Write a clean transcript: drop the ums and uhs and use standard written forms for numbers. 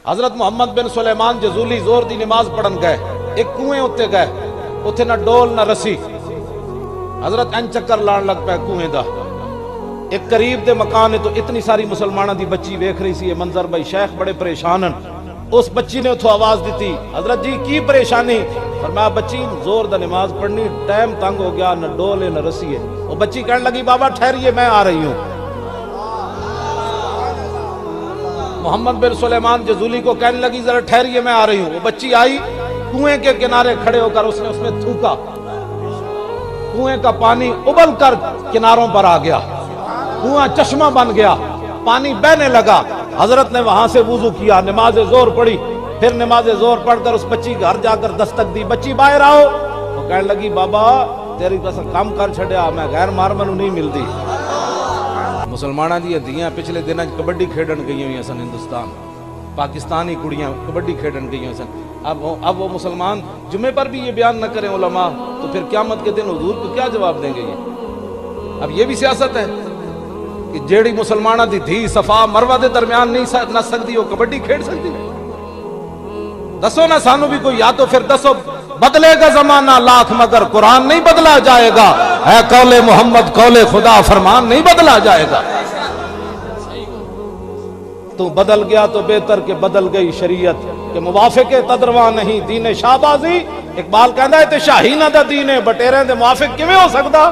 حضرت محمد بن سلیمان جزولی زور دی نماز پڑھن گئے، ایک کنویں اتنے گئے، اتنے نہ ڈول نہ رسی، حضرت این چکر لان لگ پہ کنویں دا، ایک قریب دے مکان ہے تو اتنی ساری مسلمانہ دی بچی ویکھ رہی سی یہ منظر، بھائی شیخ بڑے پریشانن، اس بچی نے اتھو آواز دیتی، حضرت جی کی پریشانی؟ فرمایا بچی زور دا نماز پڑھنی، ٹائم تنگ ہو گیا، نہ ڈول ہے نہ رسی ہے۔ وہ بچی کہنے لگی بابا ٹھہریے میں آ رہی ہوں۔ محمد بن سلیمان جزولی کو کہنے لگی ذرا ٹھہریے میں آ رہی ہوں۔ وہ بچی آئی، کنویں کے کنارے کھڑے ہو کر اس نے اس میں تھوکا، کنویں کا پانی ابل کر کناروں پر آ گیا، کنواں چشمہ بن گیا، پانی بہنے لگا۔ حضرت نے وہاں سے وضو کیا، نماز ظہر پڑھی، پھر نماز ظہر پڑھ کر اس بچی گھر جا کر دستک دی، بچی باہر آؤ۔ وہ کہنے لگی بابا تیری قسم کام کر چھڑیا، میں غیر مارمنو نہیں ملتی۔ مسلمانہ دی دھیاں پچھلے دنوں کبڈی کھیڈن گئی ہوئی سن، ہندوستان پاکستانی کڑیاں کبڈی کھیڈن گئی ہوئی سن۔ اب وہ مسلمان جمعے پر بھی یہ بیان نہ کریں علماء تو پھر قیامت کے دن حضور کو کیا جواب دیں گے؟ یہ اب یہ بھی سیاست ہے کہ جیڑی مسلمانہ دی دھی صفا مروہ دے درمیان نہیں نس سکتی وہ کبڈی کھیڈ سکتی؟ دسو نا سانو بھی کوئی، یا تو پھر دسو بدلے گا زمانہ لاکھ مگر قرآن نہیں بدلا جائے گا، اے قول محمد قول خدا فرمان نہیں بدلا جائے گا۔ تو بدل گیا تو بہتر کہ بدل گئی شریعت، کہ موافق تدرواں نہیں دین شاہبازی۔ اقبال کہندا ہے تے شاہینہ دا دین ہے، بٹیرے دے موافق کیویں ہو سکدا؟